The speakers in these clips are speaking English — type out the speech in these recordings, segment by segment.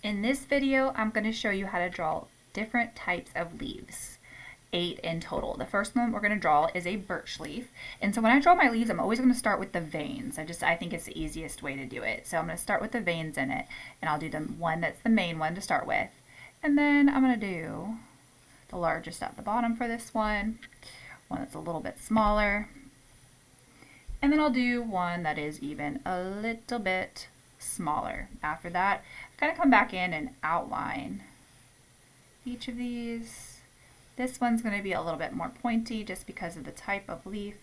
In this video, I'm going to show you how to draw different types of leaves, 8 in total. The first one we're going to draw is a birch leaf. And so when I draw my leaves, I'm always going to start with the veins. I think it's the easiest way to do it. So I'm going to start with the veins in it, and I'll do the one that's the main one to start with. And then I'm going to do the largest at the bottom for this one that's a little bit smaller. And then I'll do one that is even a little bit smaller. After that, I kind of come back in and outline each of these. This one's going to be a little bit more pointy just because of the type of leaf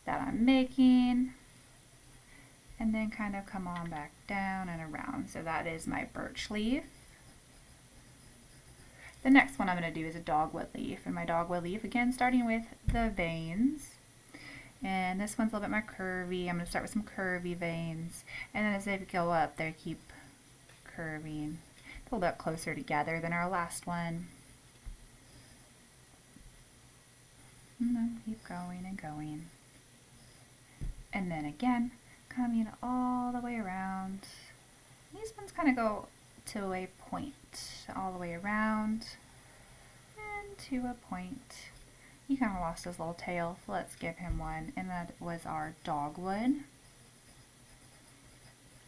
that I'm making. And then kind of come on back down and around. So that is my birch leaf. The next one I'm going to do is a dogwood leaf. And my dogwood leaf, again, starting with the veins. And this one's a little bit more curvy. I'm going to start with some curvy veins. And then as they go up, they keep curving a little bit closer together than our last one. And then keep going and going. And then again, coming all the way around. These ones kind of go to a point all the way around and to a point. He kind of lost his little tail, so let's give him one, and that was our dogwood.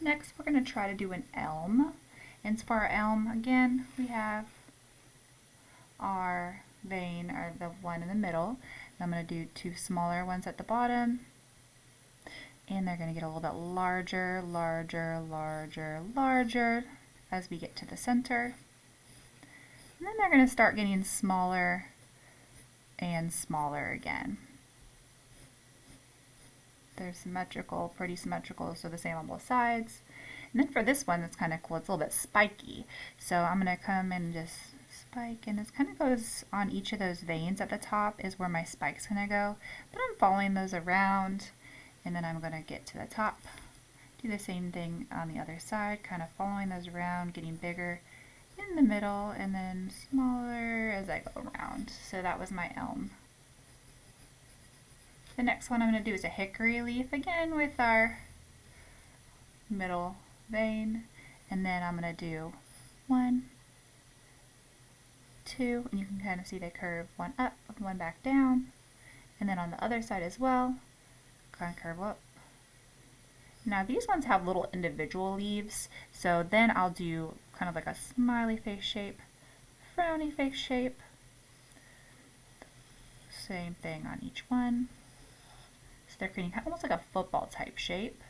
Next, we're going to try to do an elm. And for our elm, again, we have our vein, or the one in the middle. And I'm going to do 2 smaller ones at the bottom, and they're going to get a little bit larger, larger, larger, larger as we get to the center. And then they're going to start getting smaller and smaller again. They're symmetrical, pretty symmetrical, so the same on both sides. And then for this one, that's kind of cool. It's a little bit spiky. So I'm going to come and just spike, and it kind of goes on each of those veins at the top is where my spike's going to go. But I'm following those around, and then I'm going to get to the top. Do the same thing on the other side, kind of following those around, getting bigger in the middle, and then smaller as I go around. So that was my elm. The next one I'm going to do is a hickory leaf, again with our middle vein, and then I'm going to do 1, 2, and you can kind of see they curve, one up, one back down, and then on the other side as well, kind of curve up. Now these ones have little individual leaves, so then I'll do kind of like a smiley face shape, frowny face shape. Same thing on each one. So they're creating almost like a football type shape.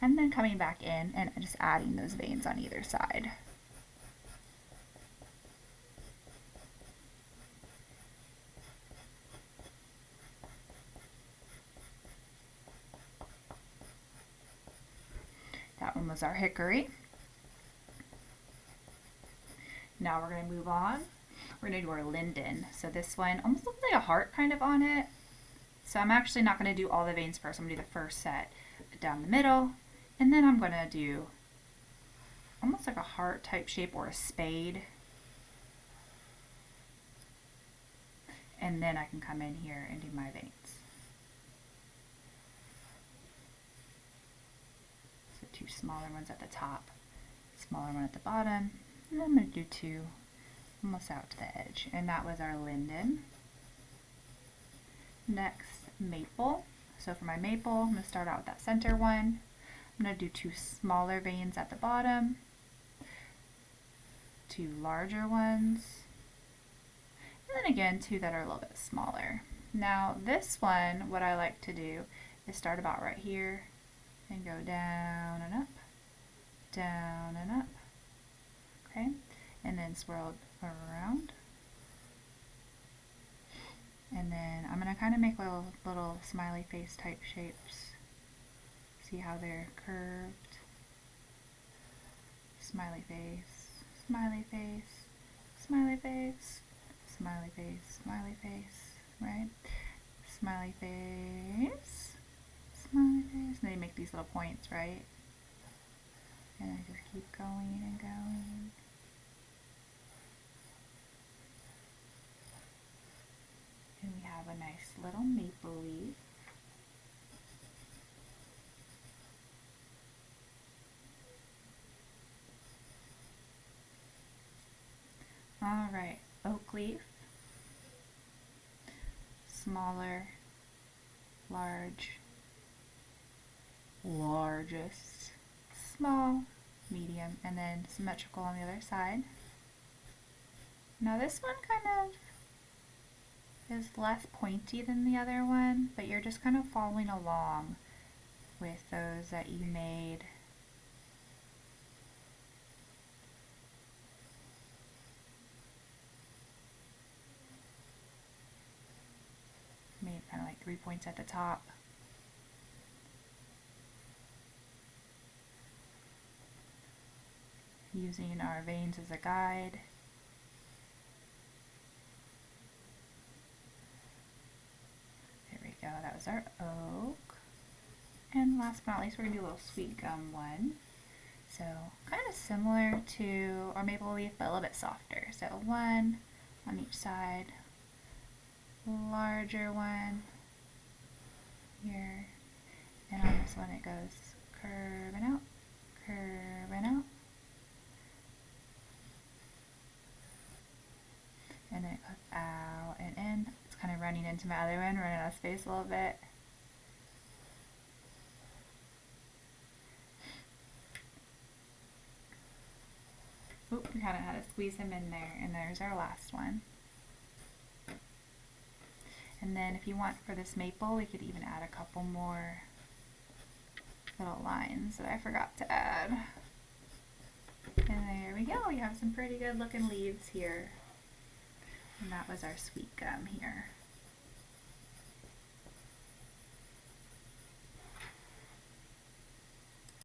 And then coming back in and just adding those veins on either side. That one was our hickory. Now we're going to move on. We're going to do our linden. So this one almost looks like a heart kind of on it. So I'm actually not going to do all the veins first. I'm going to do the first set down the middle. And then I'm going to do almost like a heart type shape or a spade. And then I can come in here and do my veins. So 2 smaller ones at the top, smaller one at the bottom, and then I'm going to do 2 almost out to the edge. And that was our linden. Next, maple. So for my maple, I'm going to start out with that center one. I'm going to do 2 smaller veins at the bottom, 2 larger ones, and then again 2 that are a little bit smaller. Now this one, what I like to do is start about right here and go down and up, down and up, okay, and then swirl around. And then I'm going to kind of make little smiley face type shapes. See how they're curved? Smiley face, smiley face, smiley face, smiley face, smiley face, right? Smiley face, smiley face. And then you make these little points, right? And I just keep going and going. And we have a nice little maple leaf. smaller, large, largest, small, medium, and then symmetrical on the other side. Now this one kind of is less pointy than the other one, but you're just kind of following along with those that you made. Made kind of like 3 points at the top. Using our veins as a guide. There we go, that was our oak. And last but not least, we're going to do a little sweet gum one. So kind of similar to our maple leaf, but a little bit softer. So one on each side, larger one here, and on this one it goes curving out, and then it goes out and in. It's kind of running into my other one, running out of space a little bit. Oop, we kind of had to squeeze him in there, and there's our last one. And then if you want for this maple, we could even add a couple more little lines that I forgot to add. And there we go, we have some pretty good looking leaves here. And that was our sweet gum here.